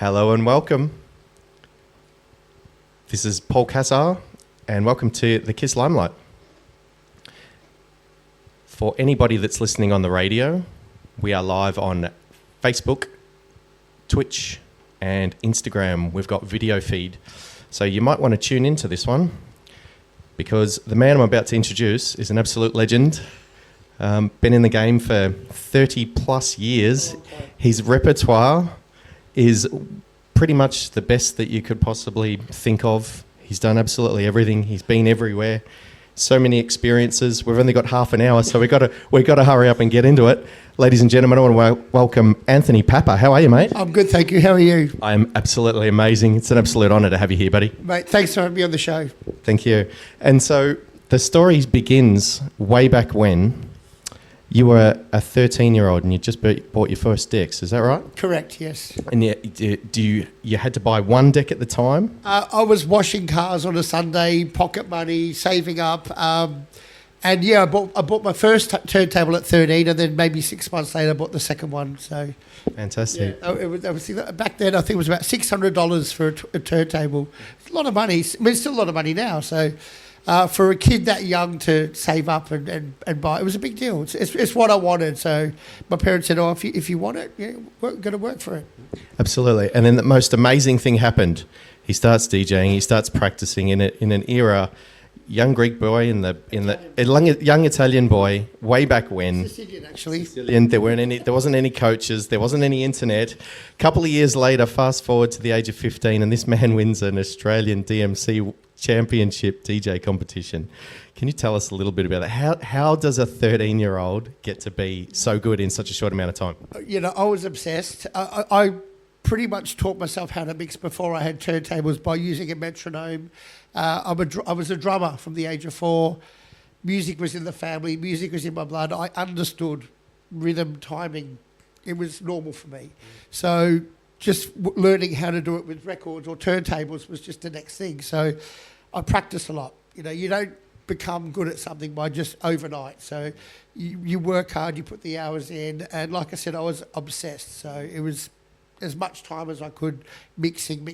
Hello and welcome. This is Paul Cassar, and welcome to the Kiss Limelight. For anybody that's listening on the radio, we are live on Facebook, Twitch, and Instagram. We've got video feed, so you might want to tune into this one because the man I'm about to introduce is an absolute legend. Been in the game for 30 plus years. His repertoire is pretty much the best that you could possibly think of. He's done absolutely everything. He's been everywhere. So many experiences. We've only got half an hour, so we've got to hurry up and get into it. Ladies and gentlemen, I want to welcome Anthony Pappa. How are you, mate? I'm good, thank you. How are you? I'm absolutely amazing. It's an absolute honour to have you here, buddy. Mate, thanks for having me on the show. Thank you. And so the story begins way back when you were a 13-year-old and you just bought your first decks. Is that right? Correct, yes. And you had to buy one deck at the time? I was washing cars on a Sunday, pocket money, saving up. And yeah, I bought my first turntable at 13, and then maybe 6 months later I bought the second one. So fantastic. Yeah, back then I think it was about $600 for a turntable. It's a lot of money. I mean, it's still a lot of money now. So for a kid that young to save up and buy, it was a big deal. It's what I wanted. So my parents said, "Oh, if you want it, yeah, we're going to work for it." Absolutely. And then the most amazing thing happened. He starts DJing. He starts practicing in an era. Young Greek boy young Italian boy way back when. Sicilian, actually. Sicilian. There wasn't any coaches. There wasn't any internet. A couple of years later, fast forward to the age of 15, and this man wins an Australian DMC Championship DJ competition. Can you tell us a little bit about that? How does a 13-year-old get to be so good in such a short amount of time? You know, I was obsessed. I pretty much taught myself how to mix before I had turntables by using a metronome. I was a drummer from the age of 4. Music was in the family. Music was in my blood. I understood rhythm, timing. It was normal for me. So just learning how to do it with records or turntables was just the next thing. So I practiced a lot. You know, you don't become good at something by just overnight. So you work hard, you put the hours in. And like I said, I was obsessed. So it was as much time as I could mixing.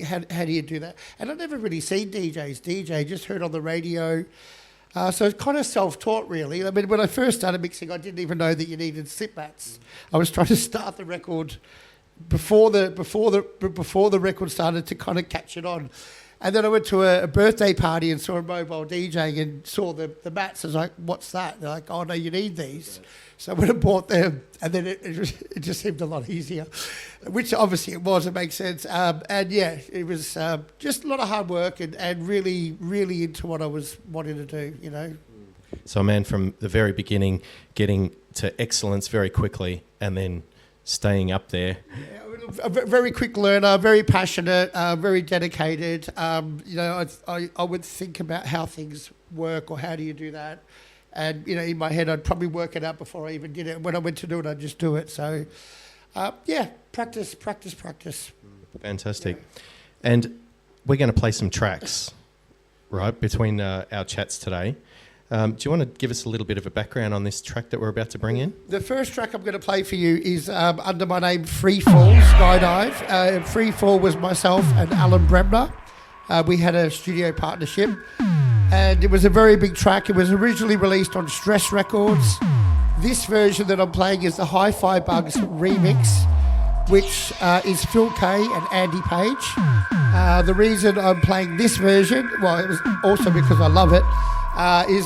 How do you do that? And I'd never really seen DJs DJ, just heard on the radio. So it's kind of self-taught, really. I mean, when I first started mixing, I didn't even know that you needed slip mats. I was trying to start the record before the record started to kind of catch it on. And then I went to a birthday party and saw a mobile DJing and saw the mats. I was like, "What's that?" They're like, "Oh no, you need these." So I went and bought them, and then it just seemed a lot easier, which obviously it was. It makes sense. And yeah, it was just a lot of hard work and really, really into what I was wanting to do, you know. So a man from the very beginning getting to excellence very quickly and then staying up there. Yeah, a very quick learner, very passionate, very dedicated. You know, I would think about how things work or how do you do that. And, you know, in my head, I'd probably work it out before I even did it. When I went to do it, I'd just do it. So, yeah, practice. Fantastic. Yeah. And we're going to play some tracks, right, between our chats today. Do you want to give us a little bit of a background on this track that we're about to bring in? The first track I'm going to play for you is under my name, Free Fall Skydive. Free Fall was myself and Alan Bremner. We had a studio partnership. And it was a very big track. It was originally released on Stress Records. This version that I'm playing is the Hi-Fi Bugs remix, which is Phil Kay and Andy Page. The reason I'm playing this version, well, it was also because I love it, is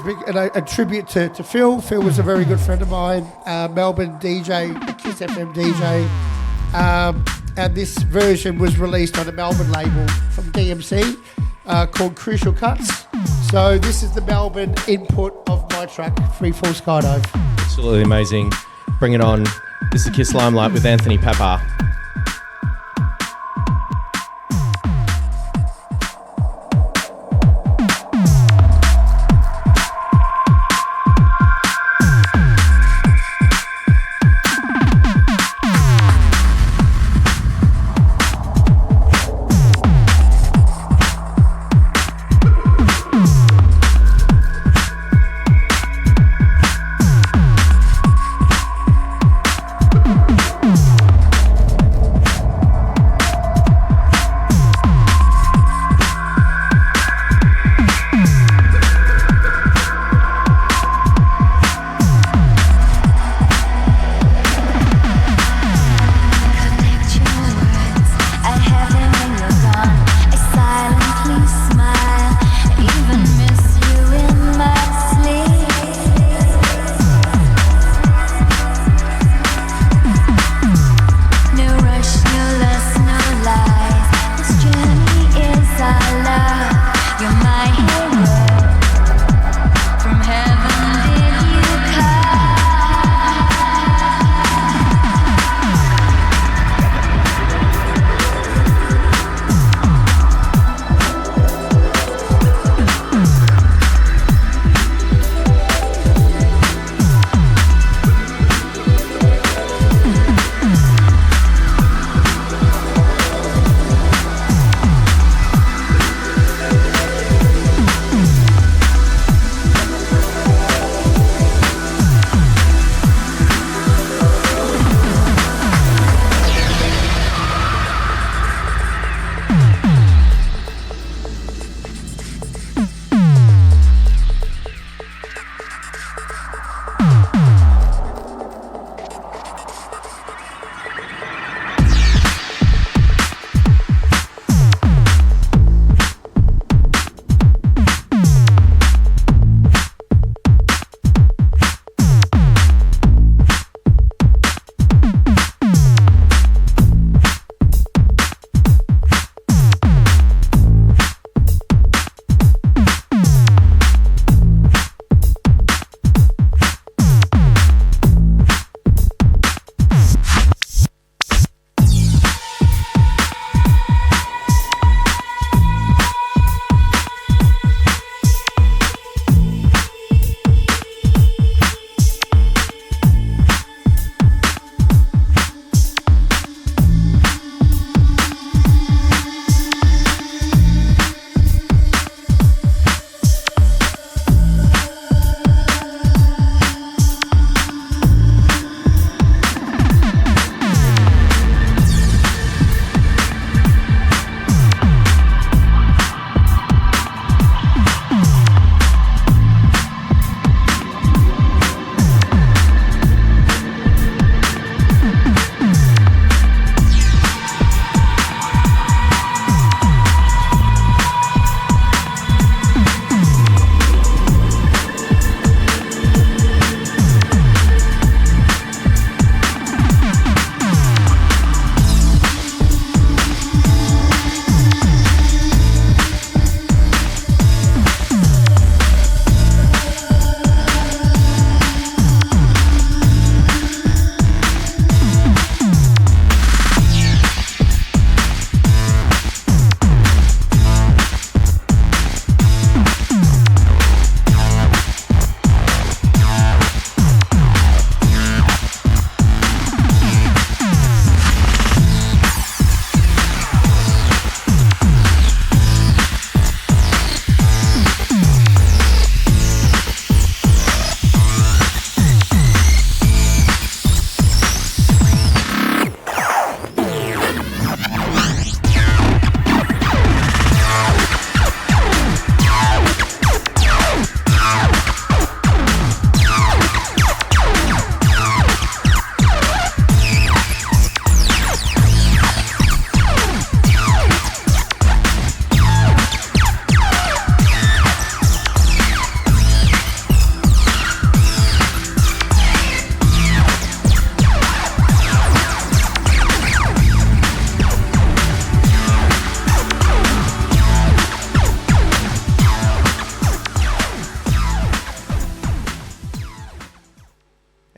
a tribute to Phil. Phil was a very good friend of mine, Melbourne DJ, Kiss FM DJ. And this version was released on a Melbourne label from DMC called Crucial Cuts. So this is the Melbourne input of my track, Free Fall Skydive. Absolutely amazing. Bring it on. This is Kiss Limelight with Anthony Pappa.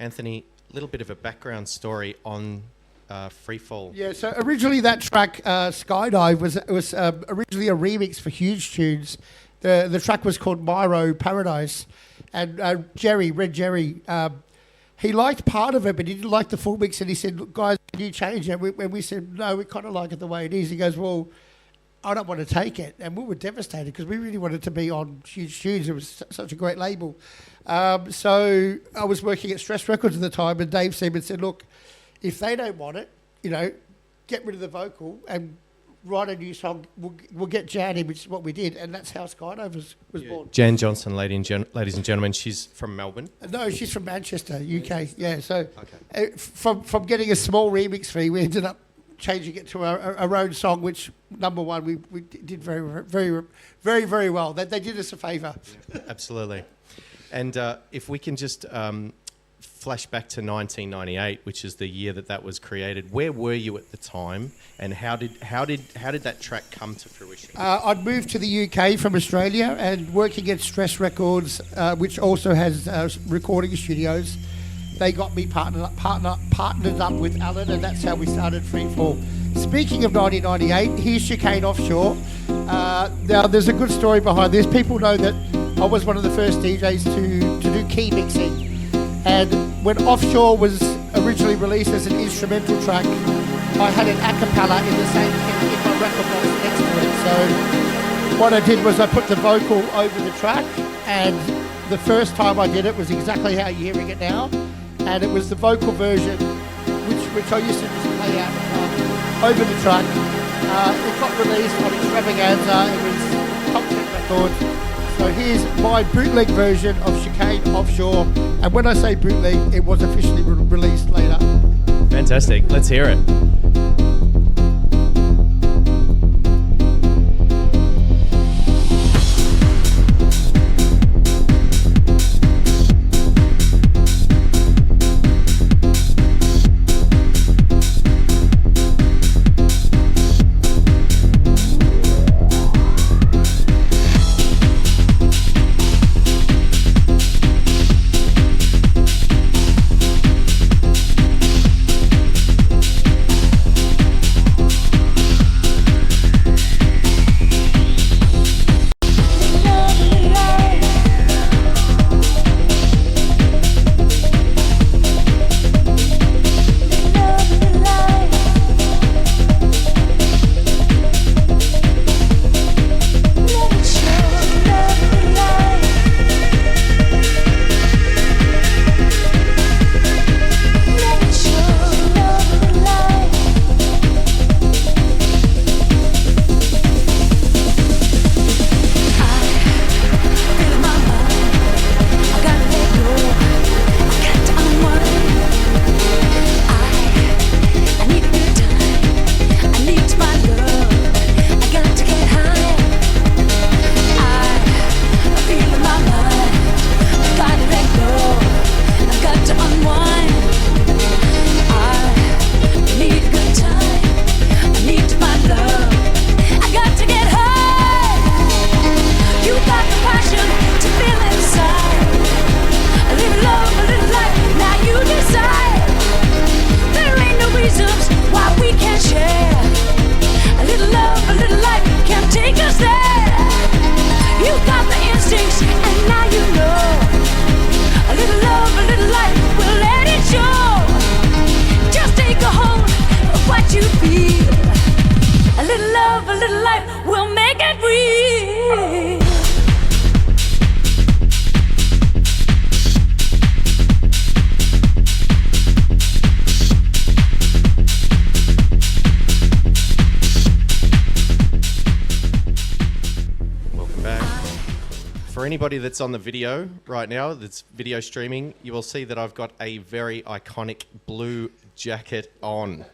Anthony, a little bit of a background story on Freefall. Yeah, so originally that track, Skydive, was originally a remix for Huge Tunes. The track was called Myro Paradise. And Red Jerry, he liked part of it, but he didn't like the full mix. And he said, "Look, guys, can you change it?" And we said, "No, we kind of like it the way it is." He goes, "Well, I don't want to take it." And we were devastated because we really wanted to be on Huge Tunes. It was such a great label. So I was working at Stress Records at the time, and Dave Seaman said, "Look, if they don't want it, get rid of the vocal and write a new song. We'll get Jan in," which is what we did, and that's how Skydive was born. Jan Johnson, ladies and gentlemen, she's from Melbourne. No, she's from Manchester, UK. Yeah, so from getting a small remix fee, we ended up changing it to our own song, which number one we did very, very, very, very well. They did us a favour. Yeah, absolutely. And if we can just flash back to 1998, which is the year that was created. Where were you at the time, and how did that track come to fruition? I'd moved to the UK from Australia and working at Stress Records, which also has recording studios. They got me partnered up with Alan, and that's how we started Freefall. Speaking of 1998, here's Chicane Offshore. Now, there's a good story behind this. People know that I was one of the first DJs to do key mixing. And when Offshore was originally released as an instrumental track, I had an a cappella in my record box next to it. So what I did was I put the vocal over the track, and the first time I did it was exactly how you're hearing it now. And it was the vocal version, which I used to just play out over the track. It got released on Extravaganza. It was top 10 record. So here's my bootleg version of Chicane Offshore. And when I say bootleg, it was officially released later. Fantastic. Let's hear it. For anybody that's on the video right now, that's video streaming, you will see that I've got a very iconic blue jacket on.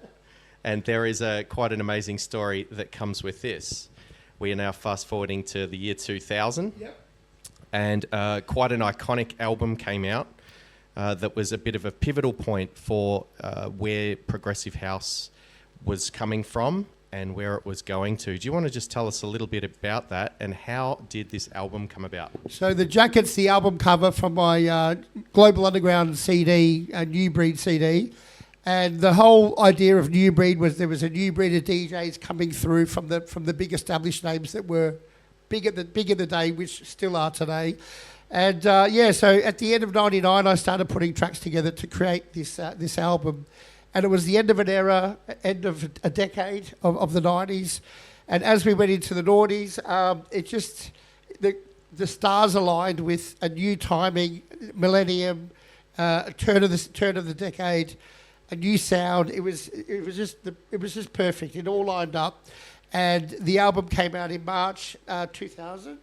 And there is quite an amazing story that comes with this. We are now fast forwarding to the year 2000. Yep. And quite an iconic album came out that was a bit of a pivotal point for where progressive house was coming from and where it was going to. Do you want to just tell us a little bit about that, and how did this album come about? So the jacket's the album cover from my Global Underground CD, New Breed CD. And the whole idea of New Breed was there was a new breed of DJs coming through from the big established names that were big in the day, which still are today. And so at the end of '99, I started putting tracks together to create this album. And it was the end of an era, end of a decade of the '90s. And as we went into the noughties, the stars aligned with a new timing, millennium, turn of the decade, a new sound. It was just perfect. It all lined up, and the album came out in March 2000.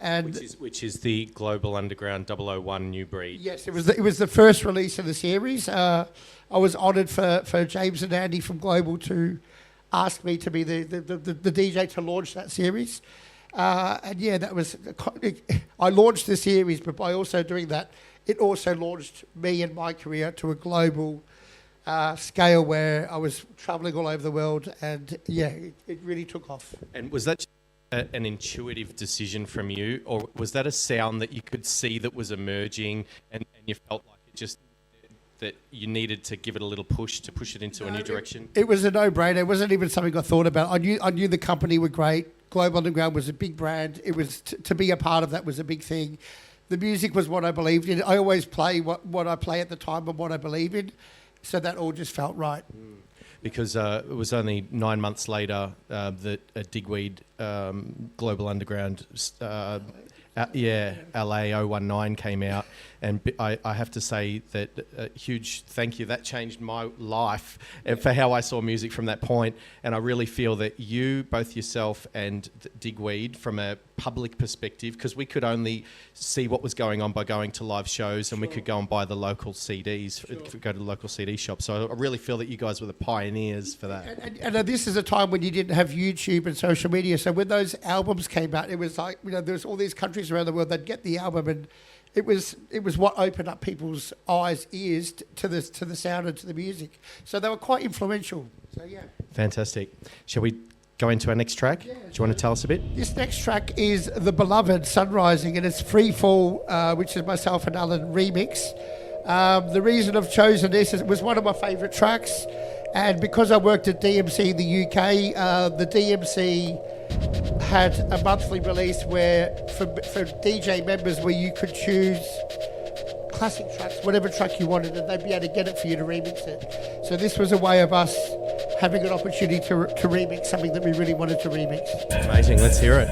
And which is the Global Underground 001 New Breed. Yes, it was the first release of the series. I was honoured for James and Andy from Global to ask me to be the DJ to launch that series. That was... I launched the series, but by also doing that, it also launched me and my career to a global scale where I was travelling all over the world, and it really took off. And was that an intuitive decision from you, or was that a sound that you could see that was emerging, and you felt like it just that you needed to give it a little push to push it into a new direction? It was a no-brainer. It wasn't even something I thought about. I knew the company were great. Global Underground was a big brand. It was to be a part of that was a big thing. The music was what I believed in. I always play what I play at the time and what I believe in, so that all just felt right. Because it was only 9 months later that Digweed Global Underground, LA 019 came out. And I have to say that a huge thank you. That changed my life for how I saw music from that point. And I really feel that you, both yourself and Digweed, from a public perspective, because we could only see what was going on by going to live shows, and we could go and buy the local CDs, go to the local CD shop. So I really feel that you guys were the pioneers for that. And this is a time when you didn't have YouTube and social media. So when those albums came out, it was like, there was all these countries around the world that get the album, and it was what opened up people's eyes, ears to the sound and to the music. So they were quite influential. So yeah. Fantastic. Shall we go into our next track? Yeah, Do you want to tell us a bit? This next track is The Beloved Sunrising, and it's Free Fall, which is myself and Alan remix. The reason I've chosen this is it was one of my favourite tracks, and because I worked at DMC in the UK, the DMC had a monthly release where for DJ members where you could choose classic tracks, whatever track you wanted, and they'd be able to get it for you to remix it. So this was a way of us having an opportunity to remix something that we really wanted to remix. Amazing, let's hear it.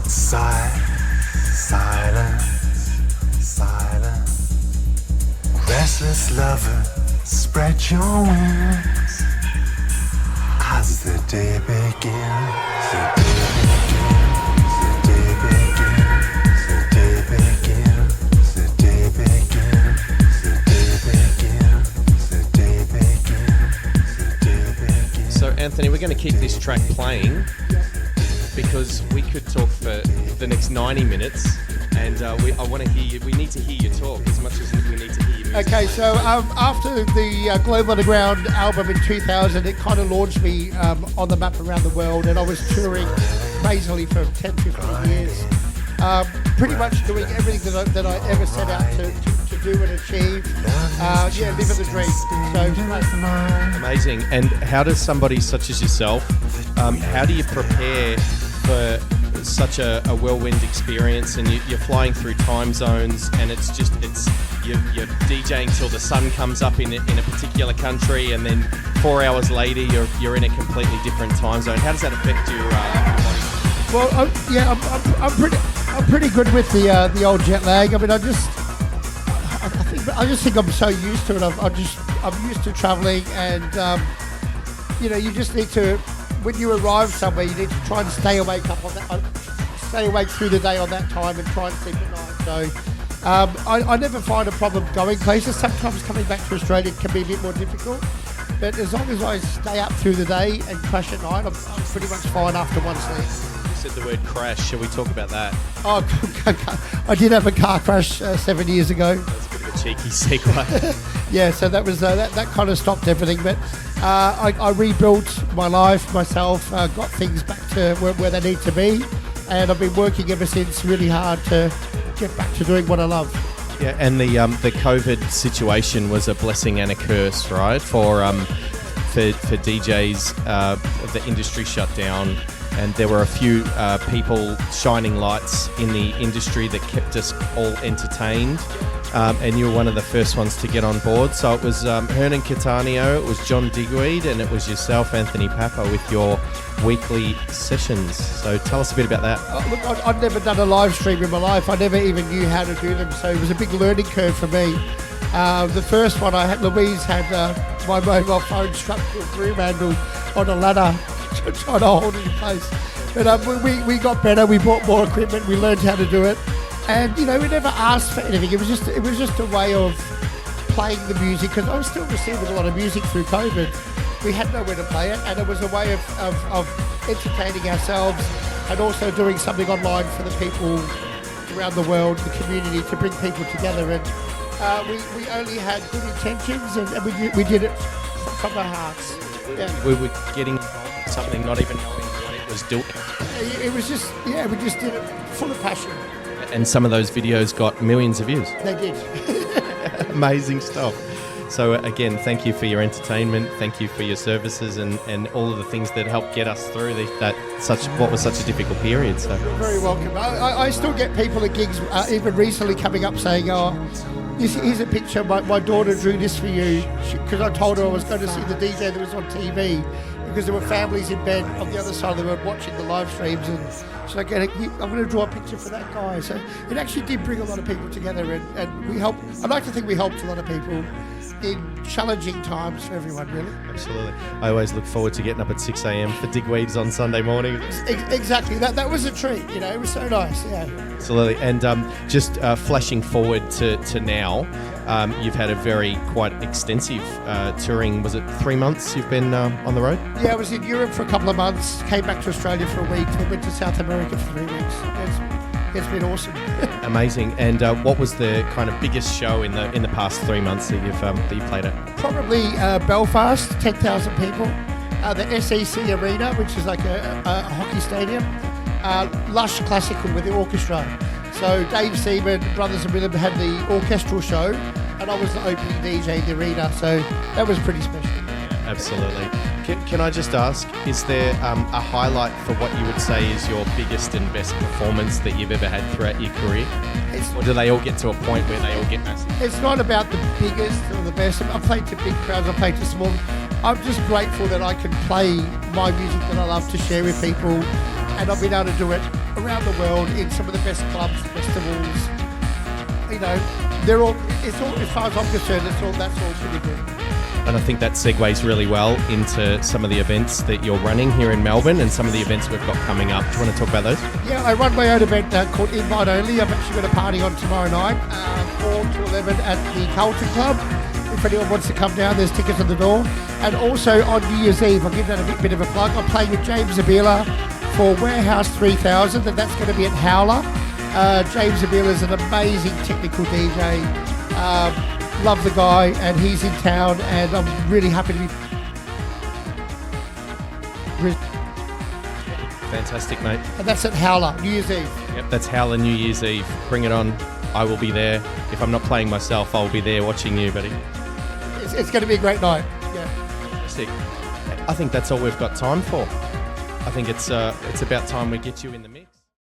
Silence, silence. Restless lover, spread your wings. As the day begins, the day begins, the day begins, the day begins, the day begins, the day begins, the day begins. So, Anthony, we're going to keep this track playing because we could talk for the next 90 minutes, and I want to hear you. We need to hear you talk as much as we need to hear you. Okay, so after the Globe Underground album in 2000, it kind of launched me on the map around the world, and I was touring basically for 10, 15 years, pretty much doing everything that I ever set out to do and achieve. Living the dream. So it was great. Amazing. And how does somebody such as yourself, how do you prepare for such a whirlwind experience, and you're flying through time zones, and you're DJing till the sun comes up in a particular country, and then 4 hours later you're in a completely different time zone. How does that affect your body? Well, I'm pretty good with the old jet lag. I mean, I just think I'm so used to it. I'm used to traveling, and you just need to. When you arrive somewhere, you need to try and stay awake stay awake through the day on that time, and try and sleep at night. So I never find a problem going places. Sometimes coming back to Australia can be a bit more difficult, but as long as I stay up through the day and crash at night, I'm pretty much fine after one sleep. You said the word crash. Shall we talk about that? Oh, I did have a car crash 7 years ago. That's a bit of a cheeky segue. Yeah, so that was that kind of stopped everything, but I rebuilt my life myself, got things back to where they need to be, and I've been working ever since really hard to get back to doing what I love. Yeah, and the COVID situation was a blessing and a curse, right? For DJs, the industry shut down, and there were a few people shining lights in the industry that kept us all entertained. And you were one of the first ones to get on board. So it was Hernan Cattaneo, it was John Digweed, and it was yourself, Anthony Pappa, with your weekly sessions. So tell us a bit about that. Look, I'd never done a live stream in my life. I never even knew how to do them, so it was a big learning curve for me. The first one I had, Louise had my mobile phone strapped to a broom handle on a ladder, trying to hold it in place. But we got better, we bought more equipment, we learned how to do it. And we never asked for anything. It was just a way of playing the music, because I was still receiving a lot of music through COVID. We had nowhere to play it, and it was a way of entertaining ourselves, and also doing something online for the people around the world, the community, to bring people together. And we only had good intentions, and we did it from our hearts. Yeah. We were getting involved in something, not even knowing what it was doing. It was just, we just did it full of passion. And some of those videos got millions of views. They did. Amazing stuff. So again, thank you for your entertainment. Thank you for your services and all of the things that helped get us through what was such a difficult period. So you're very welcome. I still get people at gigs, even recently, coming up saying, "Oh, here's a picture. My daughter drew this for you," because I told her I was going to see the DJ that was on TV, because there were families in bed on the other side of the world watching the live streams, and so I'm going to draw a picture for that guy. So it actually did bring a lot of people together, and we helped. I'd like to think we helped a lot of people in challenging times for everyone, really. Absolutely. I always look forward to getting up at 6 a.m. for Digweeds on Sunday morning. Exactly. That was a treat. It was so nice. Yeah. Absolutely. And just flashing forward to now, you've had a quite extensive touring. Was it 3 months you've been on the road? Yeah, I was in Europe for a couple of months, came back to Australia for a week, then went to South America for 3 weeks. It's been awesome. Amazing. And what was the kind of biggest show in the past 3 months that you've played at? Probably Belfast, 10,000 people. The SEC Arena, which is like a hockey stadium. Lush Classical with the orchestra. So Dave Seaman, Brothers and Rhythm had the orchestral show, and I was the opening DJ in the arena. So that was pretty special. Absolutely. Can I just ask, is there a highlight for what you would say is your biggest and best performance that you've ever had throughout your career? Or do they all get to a point where they all get massive? It's not about the biggest or the best. I've played to big crowds, I've played to small. I'm just grateful that I can play my music that I love to share with people, and I've been able to do it around the world in some of the best clubs, festivals. You know, they're all. It's all, as far as I'm concerned, that's all pretty good. And I think that segues really well into some of the events that you're running here in Melbourne and some of the events we've got coming up. Do you want to talk about those? Yeah, I run my own event called Invite Only. I've actually got a party on tomorrow night, 4 to 11 at the Carlton Club. If anyone wants to come down, there's tickets on the door. And also on New Year's Eve, I'll give that a bit of a plug. I'm playing with James Zabila for Warehouse 3000, and that's going to be at Howler. James Zabila is an amazing technical DJ. Love the guy, and he's in town, and I'm really happy to be. Fantastic, mate. And that's at Howler, New Year's Eve. Yep, that's Howler New Year's Eve. Bring it on. I will be there. If I'm not playing myself, I'll be there watching you, buddy. It's going to be a great night. Yeah. Fantastic. I think that's all we've got time for. I think it's about time we get you in the mix.